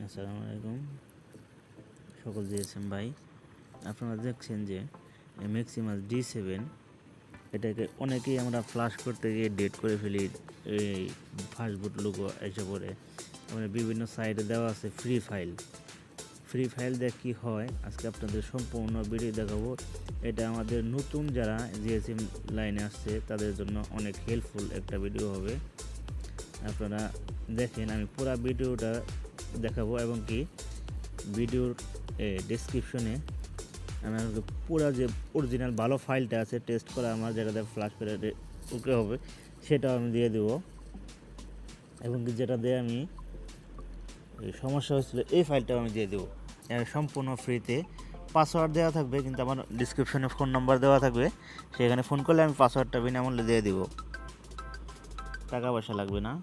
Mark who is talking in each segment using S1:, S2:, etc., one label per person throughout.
S1: আসসালামু আলাইকুম সকল জিএসএম ভাই, আপনারা দেখছেন যে ম্যাক্সিমাস D7 এটাকে অনেকেই আমরা ফ্লাশ করতে গিয়ে ডেট করে ফেলি। এই ফাস্টবুট লোগো এসে পড়ে আমরা বিভিন্ন সাইটে দেওয়া আছে ফ্রি ফাইল দিয়ে কী হয় আজকে আপনাদের সম্পূর্ণ ভিডিও দেখাবো। এটা আমাদের নতুন যারা জিএসএম লাইনে আসছে তাদের জন্য অনেক হেল্পফুল একটা ভিডিও হবে। আপনারা দেখেন, আমি পুরো ভিডিওটা দেখাবো এবং কি ভিডিওর ডেসক্রিপশনে আমার পুরো যে অরিজিনাল ভালো ফাইলটা আছে টেস্ট করা আমার যেটা ফ্লাশ করে ওকে হবে সেটাও আমি দিয়ে দেবো, এবং কি যেটা দিয়ে আমি সমস্যা হয়েছিল এই ফাইলটাও আমি দিয়ে দেবো সম্পূর্ণ ফ্রিতে। পাসওয়ার্ড দেওয়া থাকবে, কিন্তু আমার ডিসক্রিপশনে ফোন নাম্বার দেওয়া থাকবে, সেখানে ফোন করলে আমি পাসওয়ার্ডটা বিনামূল্যে দিয়ে দেবো, টাকা পয়সা লাগবে না।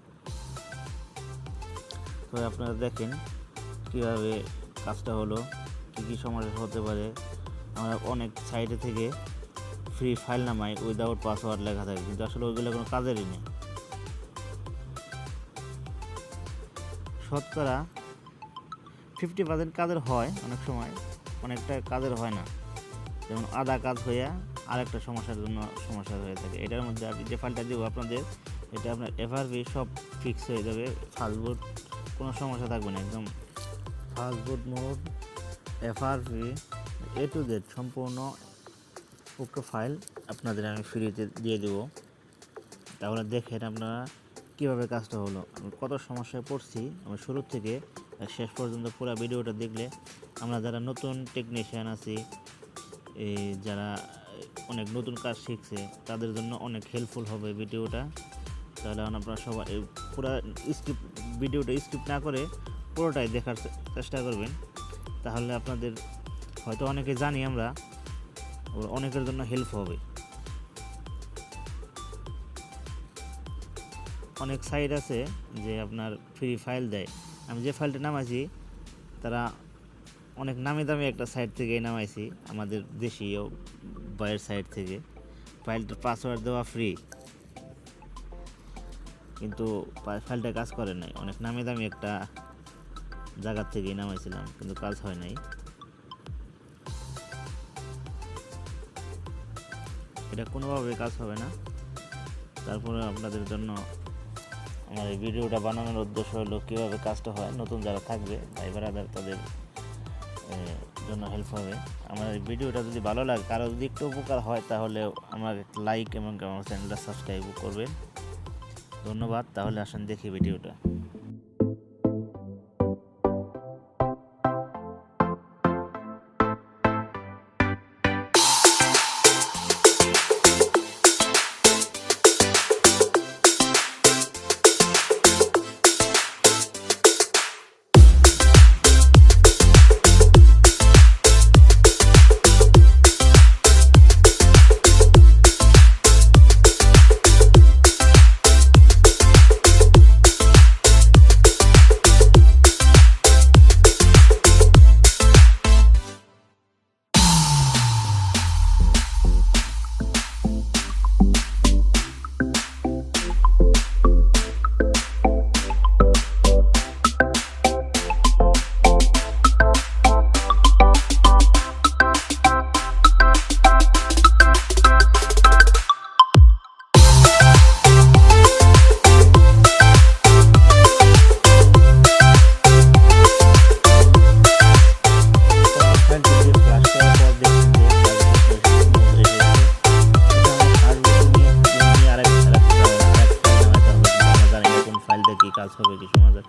S1: তো আপনারা দেখেন কীভাবে কাজটা হলো, কী সমস্যা হতে পারে। আমরা অনেক সাইটে থেকে ফ্রি ফাইল নামাই উইদাউট পাসওয়ার্ড লেখা থাকে, কিন্তু আসলে ওইগুলো কোনো কাজেরই নেই। শতকরা 50% কাজের হয়, অনেক সময় অনেকটা কাজের হয় না, যেমন আধা কাজ হইয়া আরেকটা সমস্যার জন্য সমস্যা হয়ে থাকে। এটার মধ্যে আমি যে ফাইলটা দেবো আপনাদের, এটা আপনার FRP সব ফিক্স হয়ে যাবে, ফাস্টবুট কোনো সমস্যা থাকবে না, একদম fastboot mode FRP A to Z সম্পূর্ণ ওকে ফাইল আপনাদের আমি ফ্রিতে দিয়ে দেবো। তাহলে দেখেন আপনারা কীভাবে কাজটা হলো, আমি কত সমস্যায় পড়ছি। আমি শুরু থেকে শেষ পর্যন্ত পুরো ভিডিওটা দেখলে আমরা যারা নতুন টেকনিশিয়ান আছি, এই যারা অনেক নতুন কাজ শিখছে তাদের জন্য অনেক হেল্পফুল হবে ভিডিওটা। তাহলে আপনারা সবাই পুরো ভিডিওটা স্কিপ না করে পুরোটাই দেখার চেষ্টা করবেন, তাহলে আপনাদের হয়তো অনেকে জানি আমরা, অনেকের জন্য হেল্প হবে। অনেক সাইট আছে যে আপনার ফ্রি ফাইল দেয়, আমি যে ফাইলটা নামাইছি তারা অনেক নামি দামি একটা সাইট থেকে নামাইছি, আমাদের দেশীয় বাইরের সাইট থেকে। ফাইলটার পাসওয়ার্ড দেওয়া ফ্রি, কিন্তু ফাইলটা কাজ করে নাই। অনেক নামি দামি একটা জায়গার থেকেই নামাইছিলাম, কিন্তু কাজ হয় নাই। এটা কোনোভাবে কাজ হবে না। তারপরে আপনাদের জন্য আমার এই ভিডিওটা বানানোর উদ্দেশ্য হলো কীভাবে কাজটা হয়, নতুন যারা থাকবে ভাই ব্রাদার তাদের জন্য হেল্প হবে। আমার এই ভিডিওটা যদি ভালো লাগে, কারো যদি একটু উপকার হয়, তাহলে আমার লাইক এবং আমার চ্যানেলটা সাবস্ক্রাইব করবেন। ধন্যবাদ। তাহলে আসেন দেখি ভিডিওটা। কি কাজ হবে কি সমাজের